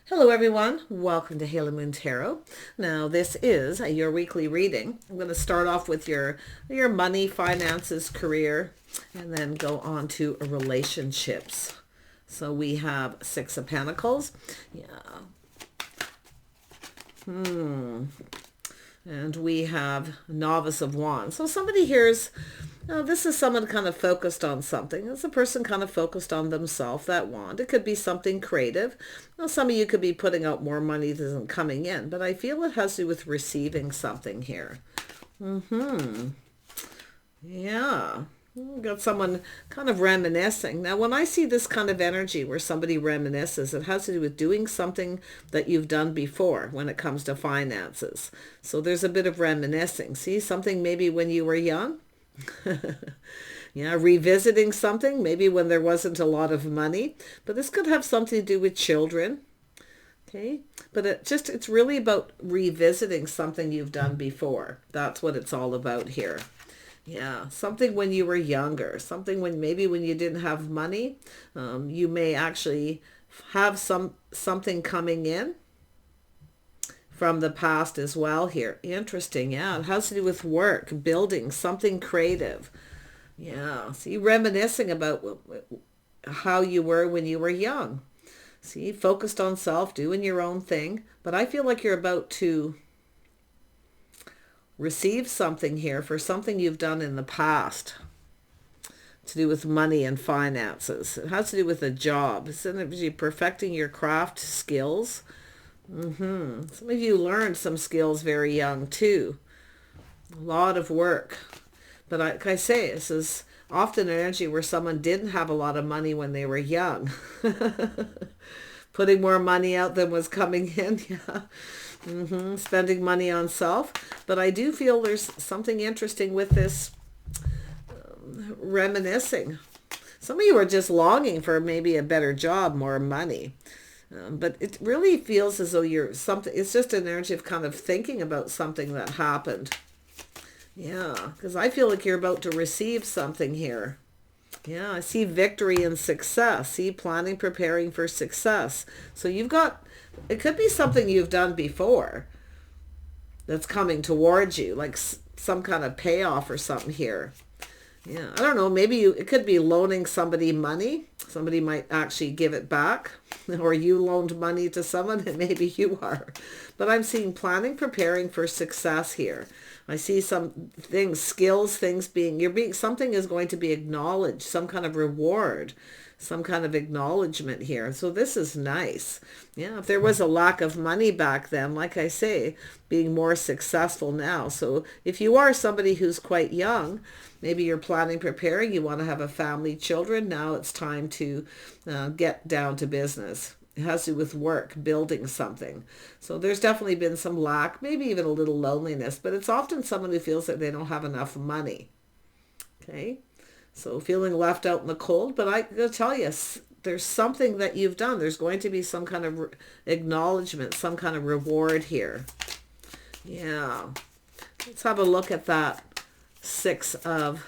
Hello everyone, welcome to Halo Moon Tarot. Now this is your weekly reading. I'm going to start off with your money, finances, career, and then go on to relationships. So we have Six of Pentacles. Yeah. And we have Novice of Wands. So somebody here's, this is someone kind of focused on something. It's a person kind of focused on themselves, that wand. It could be something creative. Now, some of you could be putting out more money than isn't coming in, but I feel it has to do with receiving something here. Yeah. Got someone kind of reminiscing. Now, when I see this kind of energy where somebody reminisces, it has to do with doing something that you've done before when it comes to finances. So there's a bit of reminiscing. See, something maybe when you were young. Yeah, revisiting something, maybe when there wasn't a lot of money. But this could have something to do with children. Okay, but it's really about revisiting something you've done before. That's what it's all about here. Yeah, something when you were younger, something when maybe when you didn't have money, you may actually have something coming in from the past as well here. Interesting, yeah. It has to do with work, building, something creative. Yeah, see, reminiscing about how you were when you were young. See, focused on self, doing your own thing. But I feel like you're about to receive something here for something you've done in the past to do with money and finances. It has to do with a job. It's energy perfecting your craft skills. Some of you learned some skills very young too. A lot of work. But like I say, this is often an energy where someone didn't have a lot of money when they were young. Putting more money out than was coming in. Yeah. Spending money on self. But I do feel there's something interesting with this reminiscing. Some of you are just longing for maybe a better job, more money. But it really feels as though it's just an energy of kind of thinking about something that happened. Yeah, because I feel like you're about to receive something here. Yeah, I see victory and success. See, planning, preparing for success. So it could be something you've done before that's coming towards you, like some kind of payoff or something here. Yeah, I don't know, maybe it could be loaning somebody money. Somebody might actually give it back, or you loaned money to someone and maybe you are. But I'm seeing planning, preparing for success here. I see some things, skills, something is going to be acknowledged, some kind of reward, some kind of acknowledgement here. So this is nice. Yeah, if there was a lack of money back then, like I say, being more successful now. So if you are somebody who's quite young, maybe you're planning, preparing, you want to have a family, children, now it's time to get down to business. It has to do with work, building something. So there's definitely been some lack, maybe even a little loneliness, but it's often someone who feels that they don't have enough money. Okay, so feeling left out in the cold, but I'm going to tell you, there's something that you've done. There's going to be some kind of acknowledgement, some kind of reward here. Yeah, let's have a look at that Six of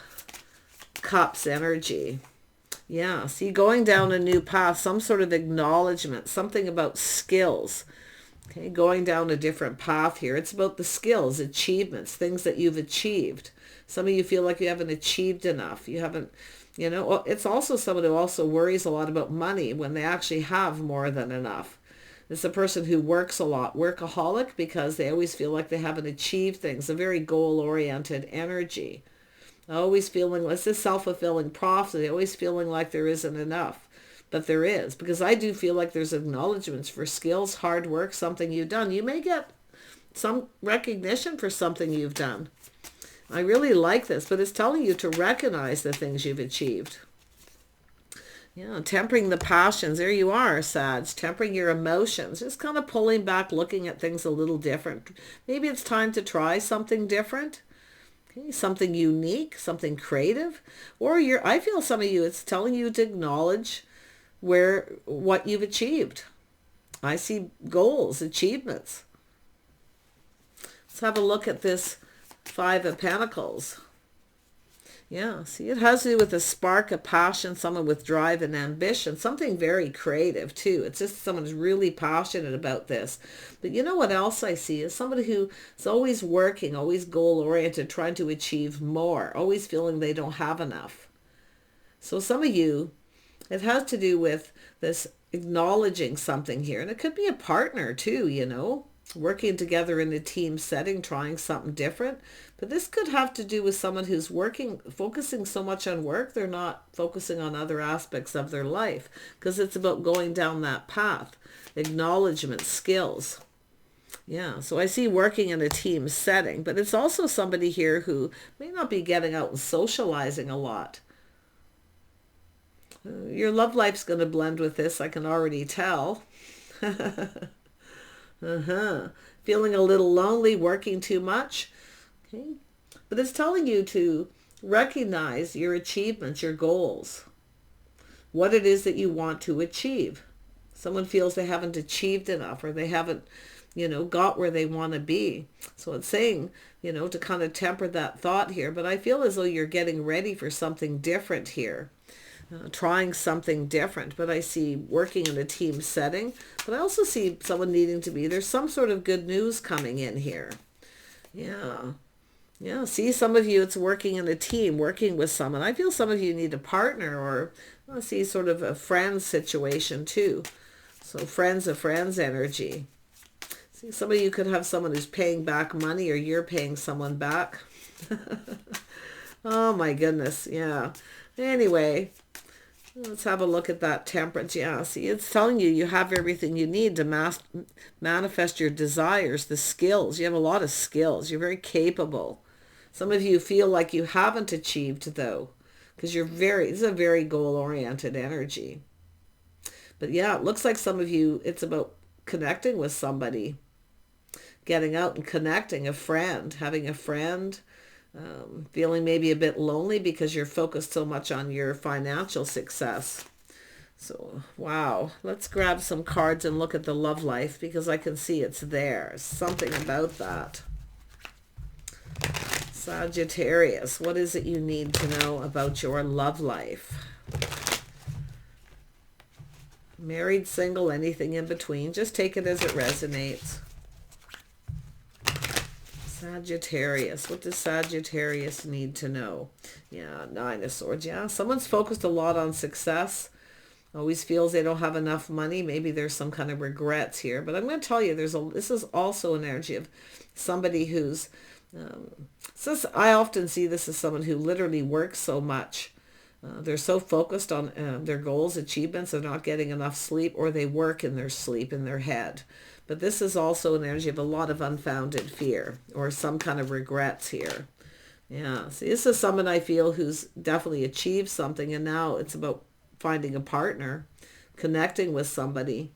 Cups energy. Yeah, see, going down a new path, some sort of acknowledgement, something about skills. Okay, going down a different path here. It's about the skills, achievements, things that you've achieved. Some of you feel like you haven't achieved enough. You haven't, it's also someone who also worries a lot about money when they actually have more than enough. It's a person who works a lot, workaholic, because they always feel like they haven't achieved things, a very goal-oriented energy. Always feeling, it's this self-fulfilling prophecy, always feeling like there isn't enough. But there is, because I do feel like there's acknowledgments for skills, hard work, something you've done. You may get some recognition for something you've done. I really like this, but it's telling you to recognize the things you've achieved. Yeah, tempering the passions. There you are, Sag. Tempering your emotions. Just kind of pulling back, looking at things a little different. Maybe it's time to try something different. Okay, something unique, something creative. Or I feel some of you, it's telling you to acknowledge what you've achieved. I see goals, achievements. Let's have a look at this Five of Pentacles. Yeah, see, it has to do with a spark of passion, someone with drive and ambition, something very creative too. It's just someone who's really passionate about this. But you know what else I see is somebody who is always working, always goal oriented, trying to achieve more, always feeling they don't have enough. So some of you, it has to do with this acknowledging something here. And it could be a partner too, you know, working together in a team setting, trying something different. But this could have to do with someone who's working, focusing so much on work, they're not focusing on other aspects of their life, because it's about going down that path, acknowledgement, skills. Yeah, so I see working in a team setting, but it's also somebody here who may not be getting out and socializing a lot. Your love life's going to blend with this, I can already tell. Feeling a little lonely, working too much. Okay. But it's telling you to recognize your achievements, your goals, what it is that you want to achieve. Someone feels they haven't achieved enough, or they haven't, you know, got where they want to be. So it's saying, you know, to kind of temper that thought here. But I feel as though you're getting ready for something different here. Trying something different. But I see working in a team setting, but I also see someone needing to be, there's some sort of good news coming in here. Yeah, see, some of you, it's working in a team, working with someone. I feel some of you need a partner, or I see sort of a friend situation too. So friends of friends energy. See, some of you could have someone who's paying back money, or you're paying someone back. Oh my goodness, yeah. Anyway, let's have a look at that temperance. Yeah, see, it's telling you have everything you need to manifest your desires, the skills. You have a lot of skills. You're very capable. Some of you feel like you haven't achieved, though, because this is a very goal-oriented energy. But yeah, it looks like some of you, it's about connecting with somebody, getting out and connecting, a friend, having a friend. Feeling maybe a bit lonely because you're focused so much on your financial success. So, wow. Let's grab some cards and look at the love life, because I can see it's there. Something about that. Sagittarius, what is it you need to know about your love life? Married, single, anything in between. Just take it as it resonates. Sagittarius. What does Sagittarius need to know? Yeah, Nine of Swords. Yeah, someone's focused a lot on success. Always feels they don't have enough money. Maybe there's some kind of regrets here. But I'm going to tell you, this is also an energy of somebody who's... I often see this as someone who literally works so much. They're so focused on their goals, achievements, they're not getting enough sleep, or they work in their sleep, in their head. But this is also an energy of a lot of unfounded fear, or some kind of regrets here. Yeah, see, this is someone I feel who's definitely achieved something, and now it's about finding a partner, connecting with somebody,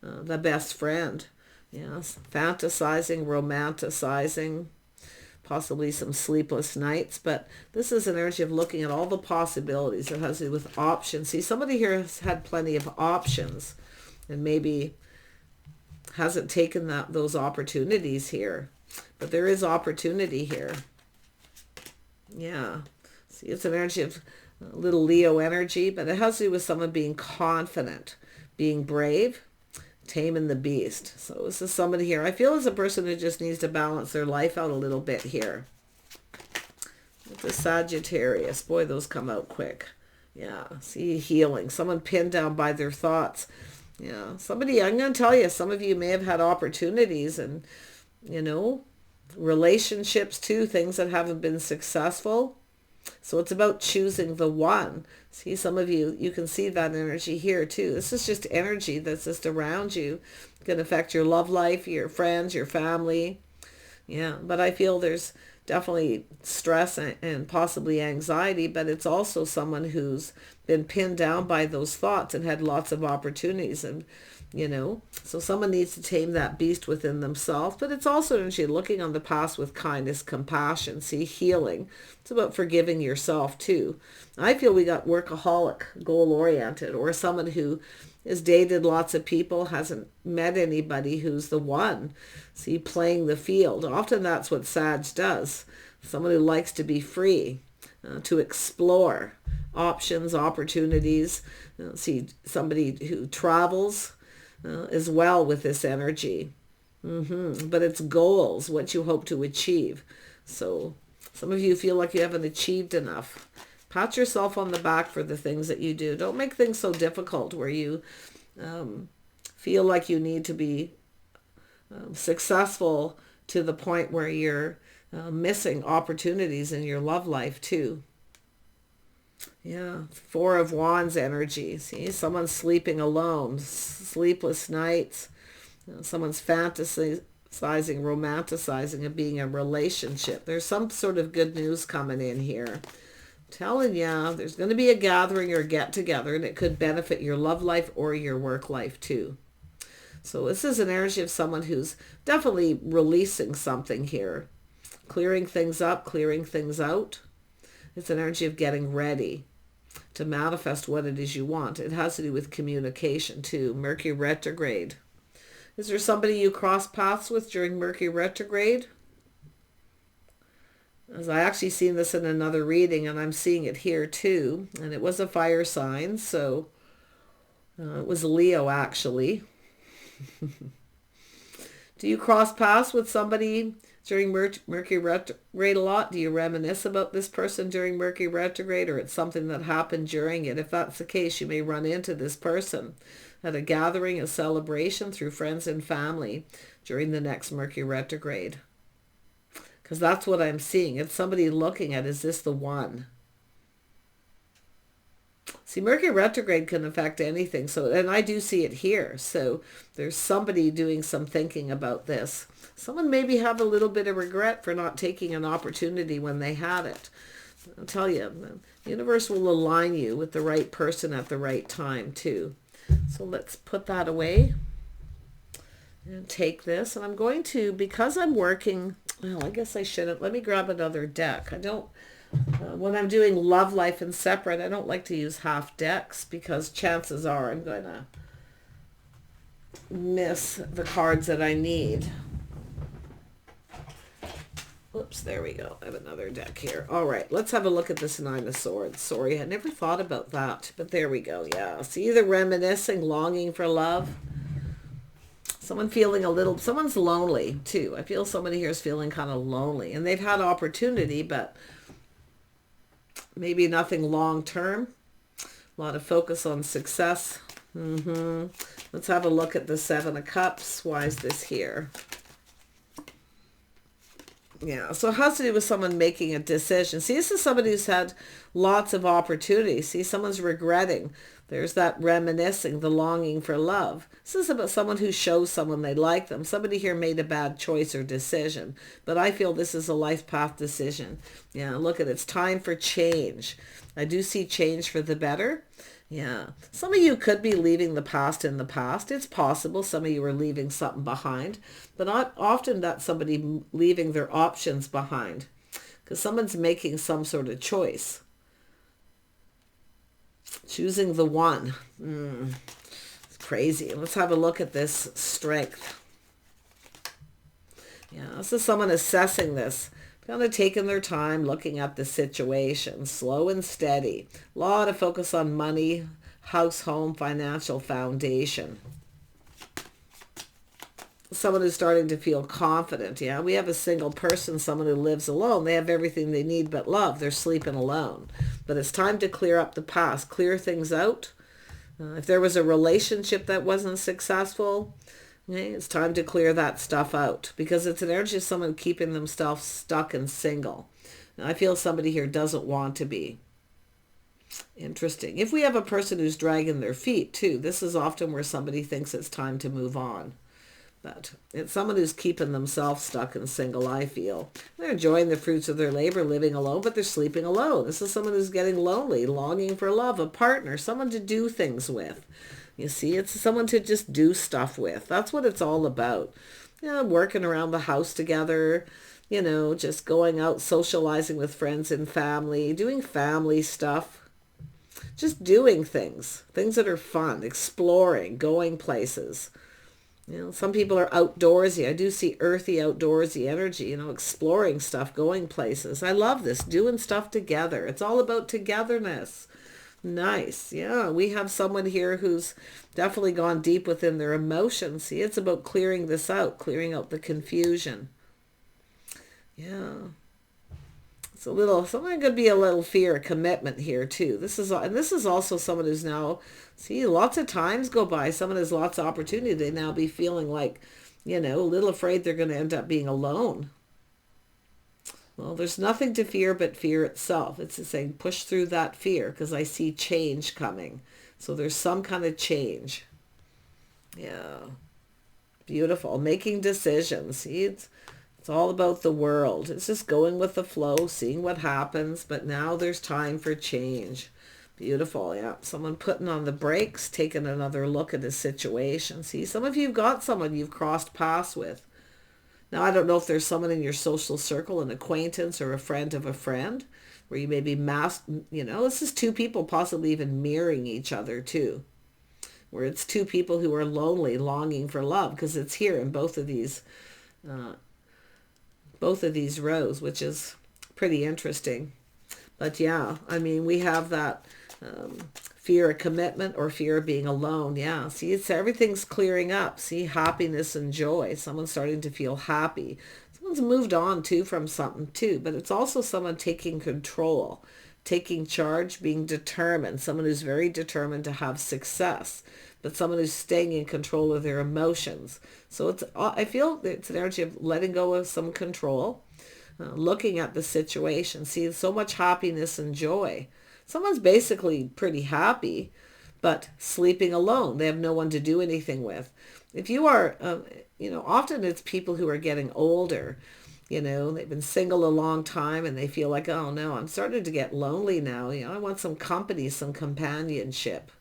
the best friend. Yes, fantasizing, romanticizing, possibly some sleepless nights. But this is an energy of looking at all the possibilities. It has to do with options. See, somebody here has had plenty of options, and maybe hasn't taken those opportunities here. But there is opportunity here. Yeah. See, it's an energy of a little Leo energy, but it has to do with someone being confident, being brave, taming the beast. So this is somebody here. I feel as a person who just needs to balance their life out a little bit here. With the Sagittarius. Boy, those come out quick. Yeah. See, healing. Someone pinned down by their thoughts. Yeah, somebody, I'm going to tell you, some of you may have had opportunities and, you know, relationships too, things that haven't been successful. So it's about choosing the one. See, some of you, you can see that energy here too. This is just energy that's just around you. It can affect your love life, your friends, your family. Yeah, but I feel there's definitely stress and possibly anxiety, but it's also someone who's been pinned down by those thoughts and had lots of opportunities, and you know, so someone needs to tame that beast within themselves. But it's also energy looking on the past with kindness, compassion. See, healing. It's about forgiving yourself too. I feel we got workaholic, goal oriented, or someone who has dated lots of people, hasn't met anybody who's the one. See, playing the field. Often that's what Sag does. Someone who likes to be free. to explore options, opportunities. See somebody who travels as well with this energy. But it's goals, what you hope to achieve. So some of you feel like you haven't achieved enough. Pat yourself on the back for the things that you do. Don't make things so difficult where you feel like you need to be successful to the point where you're missing opportunities in your love life too. Yeah, Four of Wands energy. See, someone's sleeping alone, sleepless nights. Someone's fantasizing, romanticizing of being in a relationship. There's some sort of good news coming in here. I'm telling you, there's going to be a gathering or get together, and it could benefit your love life or your work life too. So this is an energy of someone who's definitely releasing something here. Clearing things up, clearing things out. It's an energy of getting ready to manifest what it is you want. It has to do with communication too. Mercury retrograde. Is there somebody you cross paths with during Mercury retrograde? As I actually seen this in another reading, and I'm seeing it here too. And it was a fire sign, so it was Leo actually. Do you cross paths with somebody during Mercury retrograde a lot? Do you reminisce about this person during Mercury retrograde, or it's something that happened during it? If that's the case, you may run into this person at a gathering, a celebration, through friends and family during the next Mercury retrograde. Because that's what I'm seeing. It's somebody looking at, is this the one? See, Mercury retrograde can affect anything. So, and I do see it here. So there's somebody doing some thinking about this. Someone maybe have a little bit of regret for not taking an opportunity when they had it. I'll tell you, the universe will align you with the right person at the right time too. So let's put that away and take this. And I'm going to, because I'm working, well, I guess I shouldn't. Let me grab another deck. I don't, when I'm doing love life and separate, I don't like to use half decks because chances are I'm going to miss the cards that I need. Oops, there we go. I have another deck here. All right, let's have a look at this Nine of Swords. Sorry, I never thought about that, but there we go. Yeah, see, the reminiscing, longing for love. Someone feeling a little, someone's lonely too. I feel somebody here is feeling kind of lonely, and they've had opportunity, but maybe nothing long term. A lot of focus on success. Let's have a look at the Seven of Cups. Why is this here? Yeah, so it has to do with someone making a decision. See, this is somebody who's had lots of opportunities. See, someone's regretting. There's that reminiscing, the longing for love. This is about someone who shows someone they like them. Somebody here made a bad choice or decision. But I feel this is a life path decision. Yeah, look at it. It's time for change. I do see change for the better. Yeah. Some of you could be leaving the past in the past. It's possible some of you are leaving something behind. But not often that's somebody leaving their options behind. Because someone's making some sort of choice. Choosing the one. It's crazy. Let's have a look at this strength. Yeah, this is someone assessing this. Kind of taking their time, looking at the situation, slow and steady. A lot of focus on money, house, home, financial foundation. Someone who's starting to feel confident. Yeah, we have a single person, someone who lives alone. They have everything they need but love. They're sleeping alone. But it's time to clear up the past, clear things out. If there was a relationship that wasn't successful, okay, it's time to clear that stuff out, because it's an energy of someone keeping themselves stuck and single. And I feel somebody here doesn't want to be. Interesting. If we have a person who's dragging their feet too, this is often where somebody thinks it's time to move on. But it's someone who's keeping themselves stuck and single, I feel. They're enjoying the fruits of their labor, living alone, but they're sleeping alone. This is someone who's getting lonely, longing for love, a partner, someone to do things with. You see, it's someone to just do stuff with. That's what it's all about. You know, working around the house together, you know, just going out, socializing with friends and family, doing family stuff. Just doing things that are fun, exploring, going places. You know, some people are outdoorsy. I do see earthy, outdoorsy energy, you know, exploring stuff, going places. I love this, doing stuff together. It's all about togetherness. Nice. Yeah, we have someone here who's definitely gone deep within their emotions. See, it's about clearing this out, clearing out the confusion. Yeah. It's a little, something could be a little fear of commitment here too. And this is also someone who's now, see, lots of times go by. Someone has lots of opportunity. They now be feeling like, you know, a little afraid they're going to end up being alone. Well, there's nothing to fear but fear itself. It's saying push through that fear because I see change coming. So there's some kind of change. Yeah. Beautiful. Making decisions. See, it's all about the world. It's just going with the flow, seeing what happens. But now there's time for change. Beautiful. Yeah. Someone putting on the brakes, taking another look at the situation. See, some of you have got someone you've crossed paths with. Now, I don't know if there's someone in your social circle, an acquaintance or a friend of a friend, where you may be you know, this is two people possibly even mirroring each other too, where it's two people who are lonely, longing for love, because it's here in both of these rows, which is pretty interesting. But yeah, I mean, we have that fear of commitment or fear of being alone. Yeah, see, it's everything's clearing up. See, happiness and joy. Someone's starting to feel happy. Someone's moved on too from something too, but it's also someone taking control, taking charge, being determined. Someone who's very determined to have success, but someone who's staying in control of their emotions. So I feel it's an energy of letting go of some control, looking at the situation, seeing so much happiness and joy. Someone's basically pretty happy, but sleeping alone. They have no one to do anything with. If you are, you know, often it's people who are getting older, you know, they've been single a long time and they feel like, oh no, I'm starting to get lonely now. You know, I want some company, some companionship.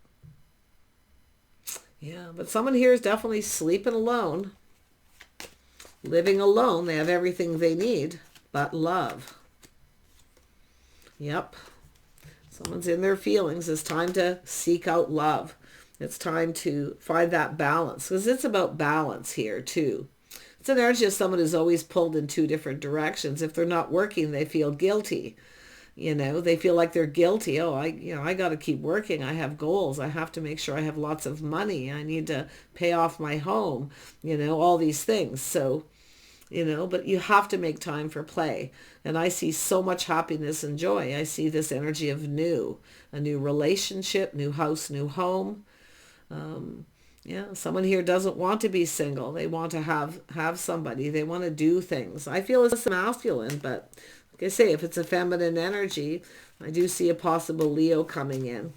Yeah, but someone here is definitely sleeping alone, living alone. They have everything they need but love. Yep. Someone's in their feelings. It's time to seek out love. It's time to find that balance, because it's about balance here too. It's an energy of someone who's always pulled in two different directions. If they're not working, they feel guilty. You know, they feel like they're guilty. Oh, I got to keep working. I have goals. I have to make sure I have lots of money. I need to pay off my home. You know, all these things. So, you know, but you have to make time for play. And I see so much happiness and joy. I see this energy of a new relationship, new house, new home. Yeah, someone here doesn't want to be single. They want to have somebody. They want to do things. I feel it's masculine, but like I say, if it's a feminine energy, I do see a possible Leo coming in.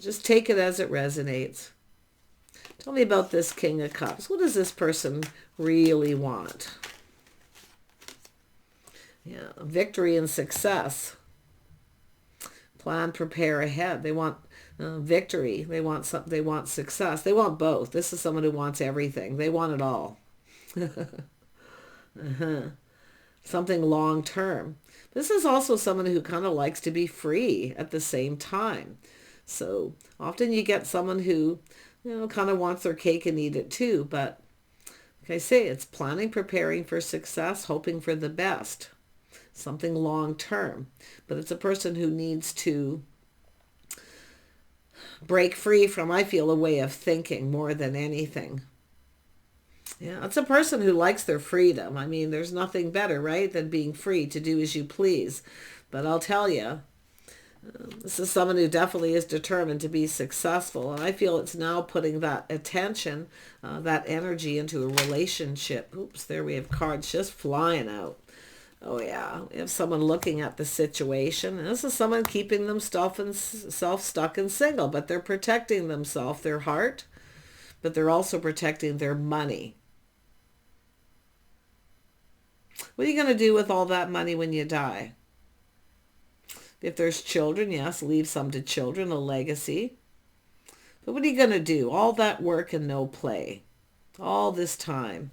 Just take it as it resonates. Tell me about this King of Cups. What does this person really want? Yeah, victory and success. Plan, prepare ahead. They want victory. They want success. They want both. This is someone who wants everything. They want it all. Something long term. This is also someone who kind of likes to be free at the same time. So often you get someone who, you know, kind of wants their cake and eat it too. But like I say, it's planning, preparing for success, hoping for the best. Something long term. But it's a person who needs to break free from, I feel, a way of thinking more than anything. Yeah, it's a person who likes their freedom. I mean, there's nothing better, right, than being free to do as you please. But I'll tell you, this is someone who definitely is determined to be successful. And I feel it's now putting that attention, that energy into a relationship. Oops, there we have cards just flying out. Oh yeah, we have someone looking at the situation. And this is someone keeping themselves stuck and single, but they're protecting themselves, their heart, but they're also protecting their money. What are you going to do with all that money when you die? If there's children, yes, leave some to children, a legacy. But what are you going to do? All that work and no play. All this time.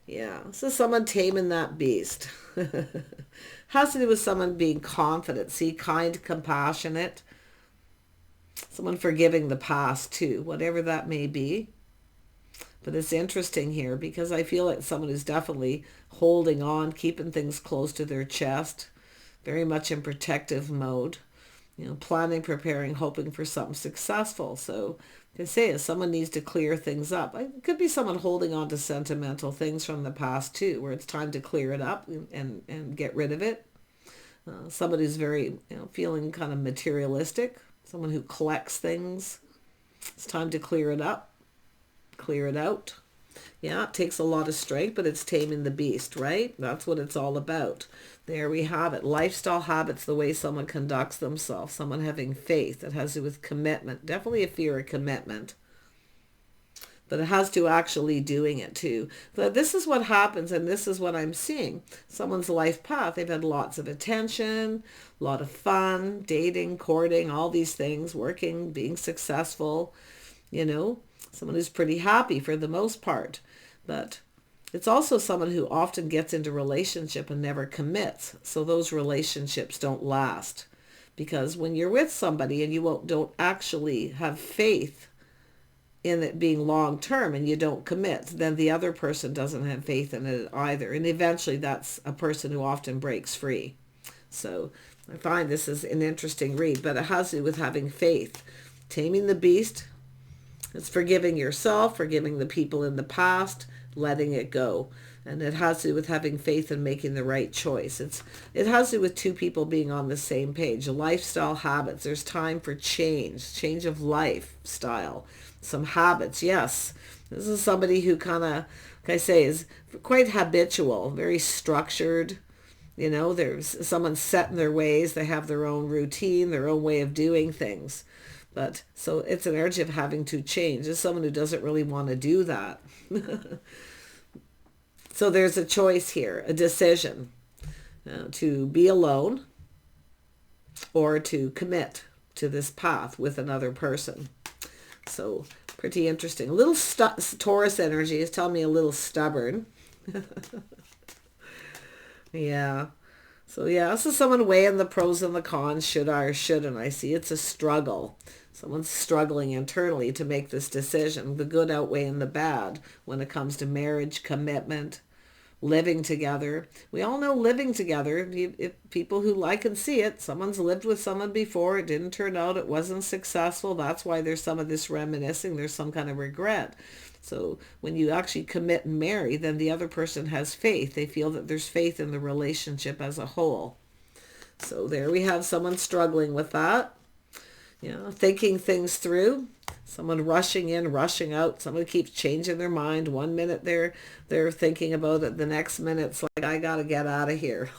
Yeah, this is someone taming that beast. Has to do with someone being confident. See, kind, compassionate. Someone forgiving the past too, whatever that may be. But it's interesting here because I feel like someone who's definitely holding on, keeping things close to their chest, very much in protective mode, planning, preparing, hoping for something successful. So I say if someone needs to clear things up, it could be someone holding on to sentimental things from the past too, where it's time to clear it up and get rid of it. Somebody who's very, feeling kind of materialistic, someone who collects things. It's time to clear it up, clear it out. Yeah, it takes a lot of strength, but it's taming the beast, right? That's what it's all about. There we have it. Lifestyle habits, the way someone conducts themselves, someone having faith. That has to do with commitment. Definitely a fear of commitment. But it has to actually doing it too. But this is what happens, and this is what I'm seeing. Someone's life path, they've had lots of attention, a lot of fun, dating, courting, all these things, working, being successful, someone who's pretty happy for the most part. But it's also someone who often gets into relationship and never commits. So those relationships don't last. Because when you're with somebody and you don't actually have faith in it being long term and you don't commit, then the other person doesn't have faith in it either. And eventually that's a person who often breaks free. So I find this is an interesting read, but it has to do with having faith. Taming the beast. It's forgiving yourself, forgiving the people in the past, letting it go. And it has to do with having faith and making the right choice. It has to do with two people being on the same page. Lifestyle habits. There's time for change of lifestyle. Some habits, yes. This is somebody who kind of, like I say, is quite habitual, very structured. There's someone set in their ways. They have their own routine, their own way of doing things. But so it's an energy of having to change. It's someone who doesn't really want to do that. So there's a choice here, a decision to be alone or to commit to this path with another person. So pretty interesting. A little Taurus energy is telling me a little stubborn. Yeah. So yeah, this is someone weighing the pros and the cons. Should I or shouldn't I? See, it's a struggle. Someone's struggling internally to make this decision. The good outweighing the bad when it comes to marriage, commitment, living together. We all know living together. If people who like and see it, someone's lived with someone before. It didn't turn out. It wasn't successful. That's why there's some of this reminiscing. There's some kind of regret. So when you actually commit and marry, then the other person has faith. They feel that there's faith in the relationship as a whole. So there we have someone struggling with that. Thinking things through. Someone rushing in, rushing out. Someone keeps changing their mind. 1 minute they're thinking about it. The next minute it's like, I got to get out of here.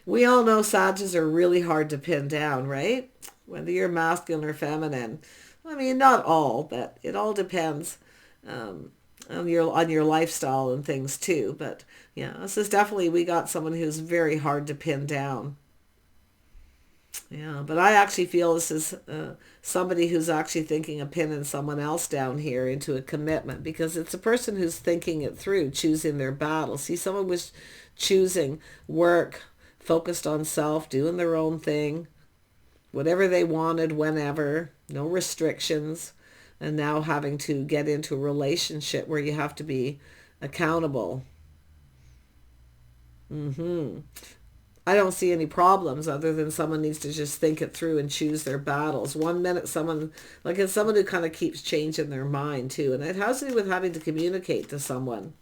We all know Sagittarius are really hard to pin down, right? Whether you're masculine or feminine. I mean, not all, but it all depends on your lifestyle and things too. But yeah, this is definitely, we got someone who's very hard to pin down. Yeah, but I actually feel this is somebody who's actually thinking of pinning someone else down here into a commitment, because it's a person who's thinking it through, choosing their battle. See, someone was choosing work, focused on self, doing their own thing, whatever they wanted, whenever, no restrictions, and now having to get into a relationship where you have to be accountable. I don't see any problems other than someone needs to just think it through and choose their battles. 1 minute someone, like it's someone who kind of keeps changing their mind too. And it has to do with having to communicate to someone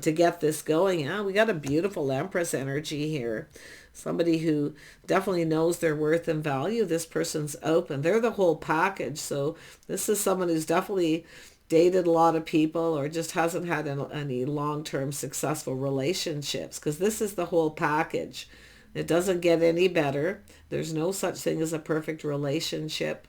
to get this going. Yeah, we got a beautiful Empress energy here. Somebody who definitely knows their worth and value. This person's open. They're the whole package. So this is someone who's definitely dated a lot of people or just hasn't had any long-term successful relationships, because this is the whole package. It doesn't get any better. There's no such thing as a perfect relationship.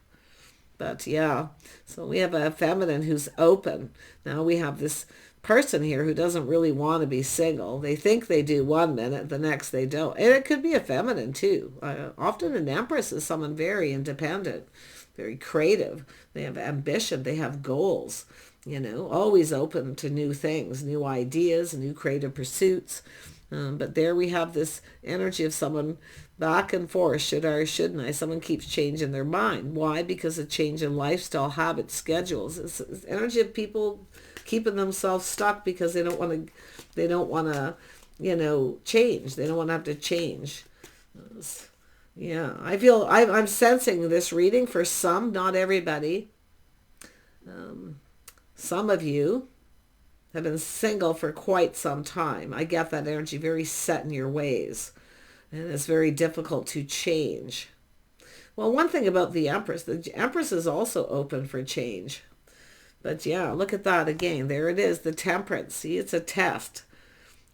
But yeah, so we have a feminine who's open. Now we have this person here who doesn't really want to be single. They think they do 1 minute, the next they don't. And it could be a feminine too. Often an Empress is someone very independent, very creative. They have ambition. They have goals, always open to new things, new ideas, new creative pursuits. But there we have this energy of someone Back and forth, should I or shouldn't I? Someone keeps changing their mind. Why? Because of change in lifestyle, habits, schedules. It's energy of people keeping themselves stuck because they don't want to, change. They don't want to have to change. Yeah, I'm sensing this reading for some, not everybody. Some of you have been single for quite some time. I get that energy, very set in your ways. And it's very difficult to change. Well, one thing about the Empress is also open for change. But yeah, look at that again. There it is, the Temperance. See, it's a test.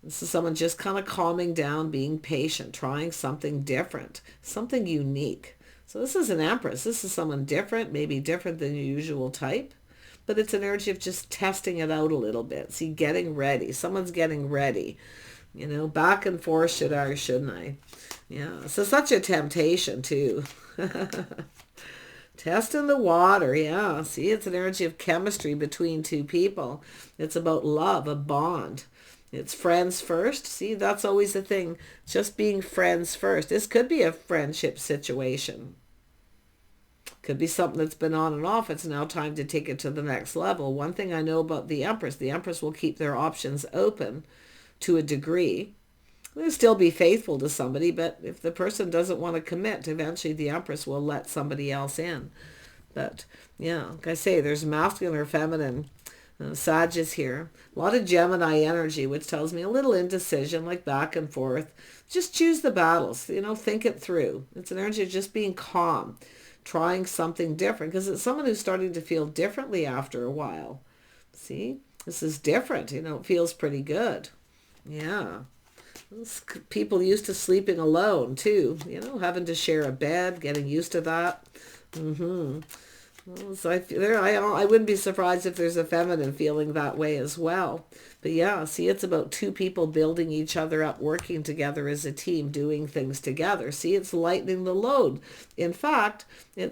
This is someone just kind of calming down, being patient, trying something different, something unique. So this is an Empress. This is someone different, maybe different than your usual type. But it's an energy of just testing it out a little bit. See, getting ready. Someone's getting ready. Back and forth, should I or shouldn't I? Yeah, so such a temptation too. Testing the water, yeah. See, it's an energy of chemistry between two people. It's about love, a bond. It's friends first. See, that's always the thing. Just being friends first. This could be a friendship situation. Could be something that's been on and off. It's now time to take it to the next level. One thing I know about the Empress will keep their options open to a degree. They'll still be faithful to somebody, but if the person doesn't want to commit, eventually the Empress will let somebody else in. But yeah, like I say, there's masculine or feminine Sagittarius here. A lot of Gemini energy, which tells me a little indecision, like back and forth. Just choose the battles, think it through. It's an energy of just being calm, trying something different, because it's someone who's starting to feel differently after a while. See, this is different, it feels pretty good. Yeah. People used to sleeping alone too, having to share a bed, getting used to that. Well, so I wouldn't be surprised if there's a feminine feeling that way as well. But yeah, see, it's about two people building each other up, working together as a team, doing things together. See, it's lightening the load. In fact,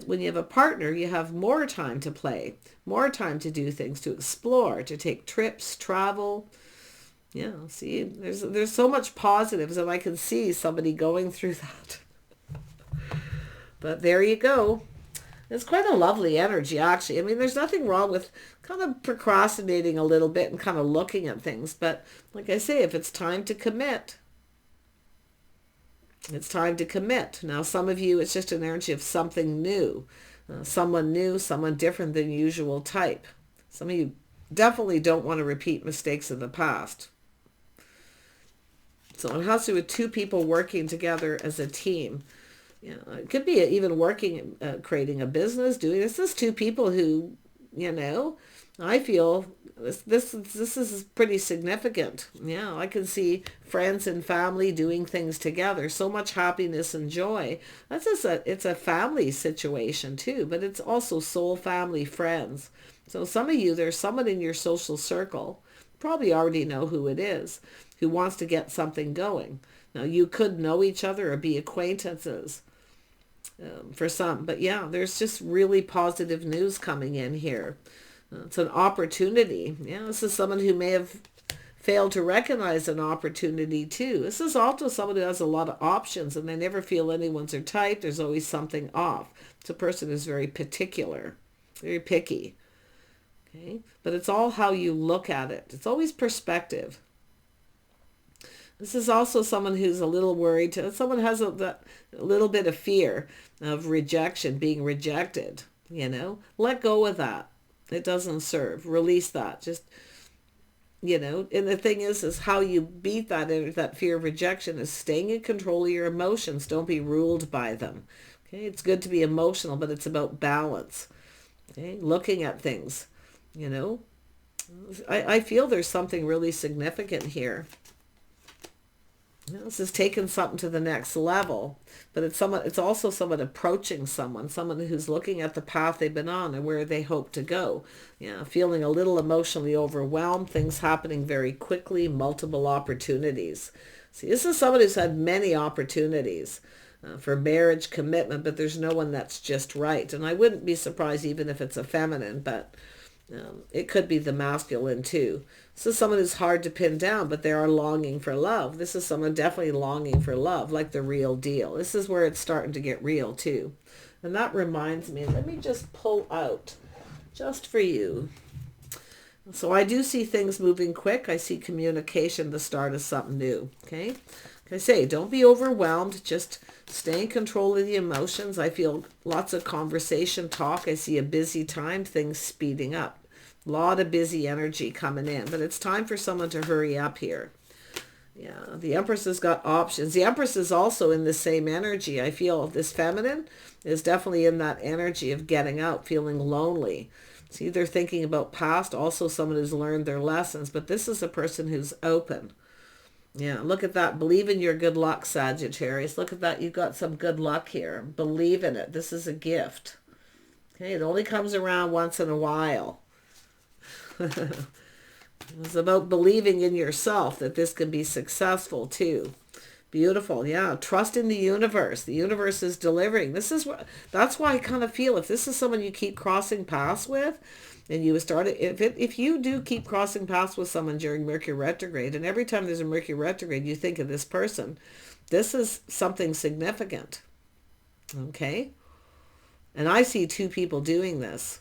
when you have a partner, you have more time to play, more time to do things, to explore, to take trips, travel. Yeah, see, there's so much positives, and I can see somebody going through that. But there you go. It's quite a lovely energy, actually. I mean, there's nothing wrong with kind of procrastinating a little bit and kind of looking at things. But like I say, if it's time to commit, it's time to commit. Now, some of you, it's just an energy of something new, someone different than usual type. Some of you definitely don't want to repeat mistakes of the past. So it has to do with two people working together as a team. It could be even working, creating a business, doing this. This is two people who, I feel this is pretty significant. Yeah, I can see friends and family doing things together. So much happiness and joy. It's a family situation too, but it's also soul family friends. So some of you, there's someone in your social circle, probably already know who it is, who wants to get something going. Now, you could know each other or be acquaintances for some. But yeah, there's just really positive news coming in here. It's an opportunity. Yeah, this is someone who may have failed to recognize an opportunity too. This is also someone who has a lot of options and they never feel anyone's are tight. There's always something off. It's a person who's very particular, very picky. Okay, but it's all how you look at it. It's always perspective. This is also someone who's a little worried. Someone has a little bit of fear of rejection, being rejected. Let go of that. It doesn't serve. Release that. Just, and the thing is how you beat that fear of rejection is staying in control of your emotions. Don't be ruled by them. Okay, it's good to be emotional, but it's about balance. Okay, looking at things. I feel there's something really significant here. This is taking something to the next level, but it's also someone approaching someone who's looking at the path they've been on and where they hope to go. Feeling a little emotionally overwhelmed, things happening very quickly, multiple opportunities. See, this is someone who's had many opportunities for marriage, commitment, but there's no one that's just right. And I wouldn't be surprised even if it's a feminine, but It could be the masculine too. This is someone who's hard to pin down, but they are longing for love. This is someone definitely longing for love, like the real deal. This is where it's starting to get real too. And that reminds me, let me just pull out, just for you. So I do see things moving quick. I see communication, the start of something new. Okay? Like I say, don't be overwhelmed. Just stay in control of the emotions. I feel lots of conversation, talk. I see a busy time, things speeding up. A lot of busy energy coming in. But it's time for someone to hurry up here. Yeah, the Empress has got options. The Empress is also in the same energy. I feel this feminine is definitely in that energy of getting out, feeling lonely. It's either thinking about past, also someone who's learned their lessons, but this is a person who's open. Yeah, look at that. Believe in your good luck, Sagittarius. Look at that. You've got some good luck here. Believe in it. This is a gift. Okay, it only comes around once in a while. It's about believing in yourself that this can be successful too. Beautiful. Yeah. Trust in the universe. The universe is delivering. That's why I kind of feel if this is someone you keep crossing paths with, and you start if you do keep crossing paths with someone during Mercury retrograde, and every time there's a Mercury retrograde, you think of this person, this is something significant. Okay. And I see two people doing this.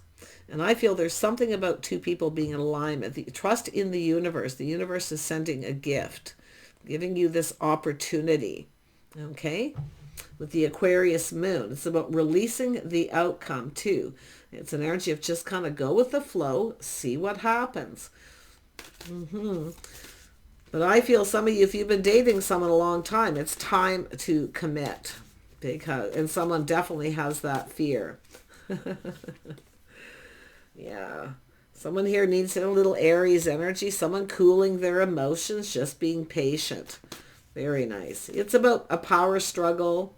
And I feel there's something about two people being in alignment. Trust in the universe. The universe is sending a gift, giving you this opportunity. Okay? With the Aquarius moon, it's about releasing the outcome too. It's an energy of just kind of go with the flow, see what happens. But I feel some of you, if you've been dating someone a long time, it's time to commit. And someone definitely has that fear. Yeah. Someone here needs a little Aries energy. Someone cooling their emotions, just being patient. Very nice. It's about a power struggle.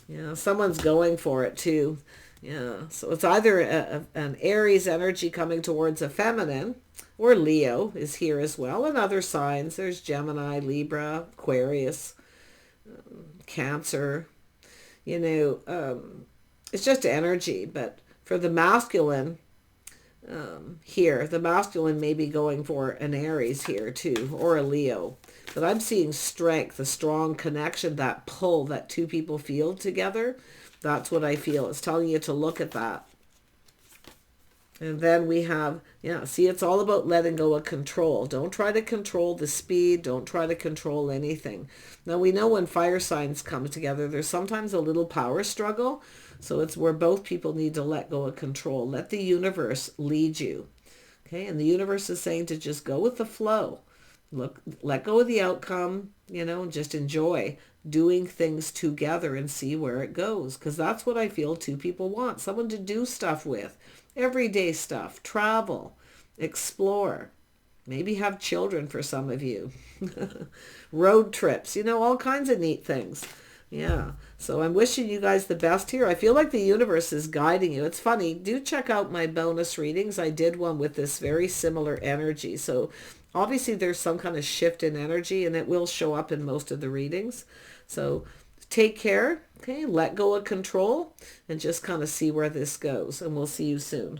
Yeah, someone's going for it too. Yeah. So it's either an Aries energy coming towards a feminine, or Leo is here as well. And other signs. There's Gemini, Libra, Aquarius, Cancer. It's just energy, but for the masculine here, the masculine may be going for an Aries here too, or a Leo. But I'm seeing strength, a strong connection, that pull that two people feel together. That's what I feel. It's telling you to look at that. And then we have, see, it's all about letting go of control. Don't try to control the speed. Don't try to control anything. Now, we know when fire signs come together, there's sometimes a little power struggle. So it's where both people need to let go of control. Let the universe lead you. Okay, and the universe is saying to just go with the flow. Let go of the outcome, and just enjoy doing things together and see where it goes. Because that's what I feel two people want. Someone to do stuff with. Everyday stuff. Travel. Explore. Maybe have children for some of you. Road trips. All kinds of neat things. Yeah. So I'm wishing you guys the best here. I feel like the universe is guiding you. It's funny. Do check out my bonus readings. I did one with this very similar energy. So obviously there's some kind of shift in energy, and it will show up in most of the readings. So take care. Okay. Let go of control and just kind of see where this goes. And we'll see you soon.